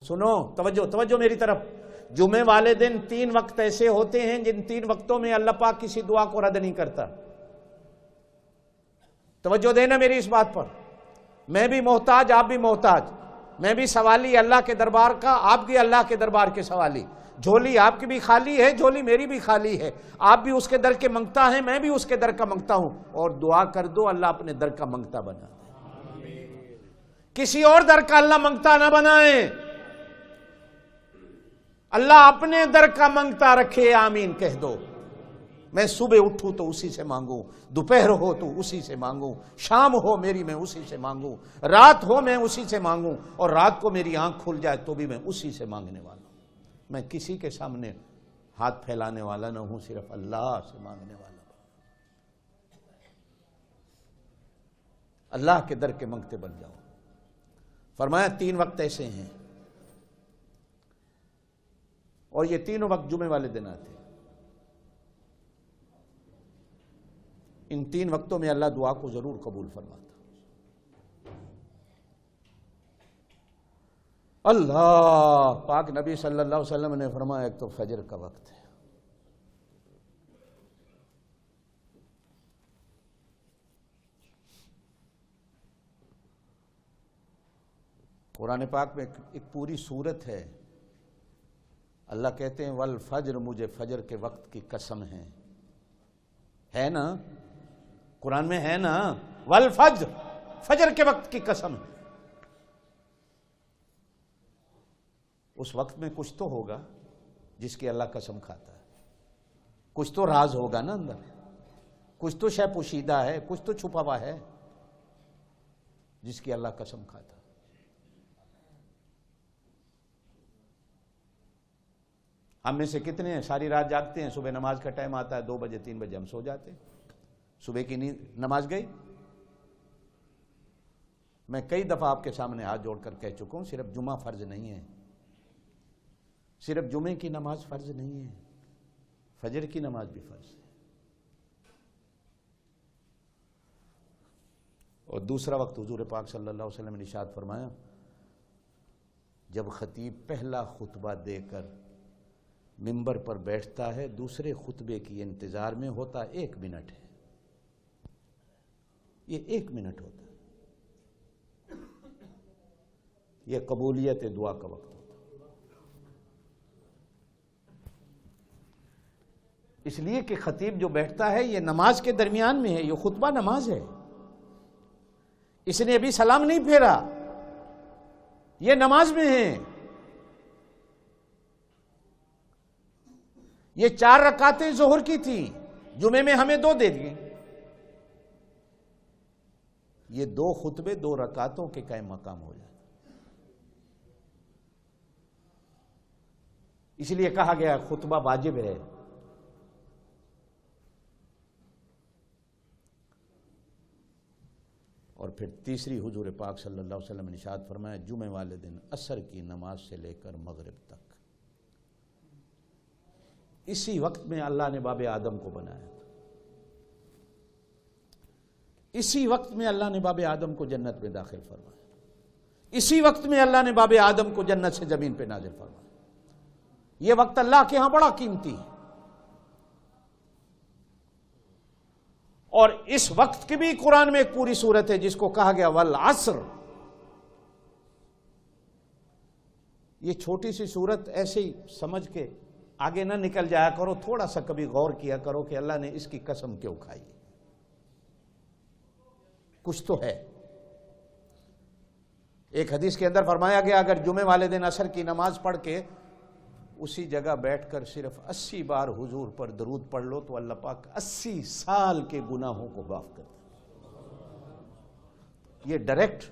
سنو، توجہ میری طرف. جمعے والے دن 3 وقت ایسے ہوتے ہیں جن 3 وقتوں میں اللہ پاک کسی دعا کو رد نہیں کرتا. توجہ دینا میری اس بات پر. میں بھی محتاج، آپ بھی محتاج. میں بھی سوالی اللہ کے دربار کا، آپ بھی اللہ کے دربار کے سوالی. جھولی آپ کی بھی خالی ہے، جھولی میری بھی خالی ہے. آپ بھی اس کے در کے منگتا ہے، میں بھی اس کے در کا منگتا ہوں. اور دعا کر دو اللہ اپنے در کا منگتا بنا دے. کسی اور در کا اللہ منگتا نہ بنائے، اللہ اپنے در کا منگتا رکھے. آمین کہہ دو. میں صبح اٹھوں تو اسی سے مانگوں، دوپہر ہو تو اسی سے مانگوں، شام ہو میری میں اسی سے مانگوں، رات ہو میں اسی سے مانگوں، اور رات کو میری آنکھ کھل جائے تو بھی میں اسی سے مانگنے والا ہوں. میں کسی کے سامنے ہاتھ پھیلانے والا نہ ہوں، صرف اللہ سے مانگنے والا ہوں. اللہ کے در کے منگتے بن جاؤ. فرمایا 3 وقت ایسے ہیں، اور یہ تینوں وقت جمعے والے دن آتے ہیں. ان 3 وقتوں میں اللہ دعا کو ضرور قبول فرماتا. اللہ پاک نبی صلی اللہ علیہ وسلم نے فرمایا ایک تو فجر کا وقت ہے، قرآن پاک میں ایک پوری سورت ہے. اللہ کہتے ہیں والفجر، مجھے فجر کے وقت کی قسم ہے نا؟ قرآن میں ہے نا والفجر، فجر کے وقت کی قسم. اس وقت میں کچھ تو ہوگا جس کی اللہ قسم کھاتا ہے. کچھ تو راز ہوگا نا اندر، کچھ تو شے پوشیدہ ہے، کچھ تو چھپا ہوا ہے جس کی اللہ قسم کھاتا ہے. ہم میں سے کتنے ہیں ساری رات جاگتے ہیں، صبح نماز کا ٹائم آتا ہے 2 بجے 3 بجے ہم سو جاتے ہیں. صبح کی نماز گئی. میں کئی دفعہ آپ کے سامنے ہاتھ جوڑ کر کہہ چکا ہوں، صرف جمعہ فرض نہیں ہے، صرف جمعے کی نماز فرض نہیں ہے، فجر کی نماز بھی فرض ہے. اور دوسرا وقت حضور پاک صلی اللہ علیہ وسلم نے ارشاد فرمایا، جب خطیب پہلا خطبہ دے کر منبر پر بیٹھتا ہے، دوسرے خطبے کی انتظار میں ہوتا 1 منٹ ہے. یہ 1 منٹ ہوتا ہے. یہ قبولیت دعا کا وقت ہوتا ہے. اس لیے کہ خطیب جو بیٹھتا ہے یہ نماز کے درمیان میں ہے، یہ خطبہ نماز ہے. اس نے ابھی سلام نہیں پھیرا، یہ نماز میں ہے. یہ 4 رکعتیں ظہر کی تھیں، جمعے میں ہمیں 2 دے دیے. یہ 2 خطبے 2 رکعتوں کے قائم مقام ہو جاتے. اس لیے کہا گیا خطبہ واجب ہے. اور پھر تیسری حضور پاک صلی اللہ علیہ وسلم نے ارشاد فرمایا، جمعے والے دن عصر کی نماز سے لے کر مغرب تک اسی وقت میں اللہ نے باب آدم کو بنایا تھا. اسی وقت میں اللہ نے باب آدم کو جنت میں داخل فرمایا. اسی وقت میں اللہ نے باب آدم کو جنت سے زمین پہ نازل فرمایا. یہ وقت اللہ کے ہاں بڑا قیمتی ہے. اور اس وقت کی بھی قرآن میں ایک پوری سورت ہے جس کو کہا گیا والعصر. یہ چھوٹی سی سورت ایسے ہی سمجھ کے آگے نہ نکل جایا کرو، تھوڑا سا کبھی غور کیا کرو کہ اللہ نے اس کی قسم کیوں کھائی. کچھ تو ہے. ایک حدیث کے اندر فرمایا گیا اگر جمعے والے دن عصر کی نماز پڑھ کے اسی جگہ بیٹھ کر صرف 80 بار حضور پر درود پڑھ لو تو اللہ پاک 80 سال کے گناہوں کو معاف کر دے. یہ ڈائریکٹ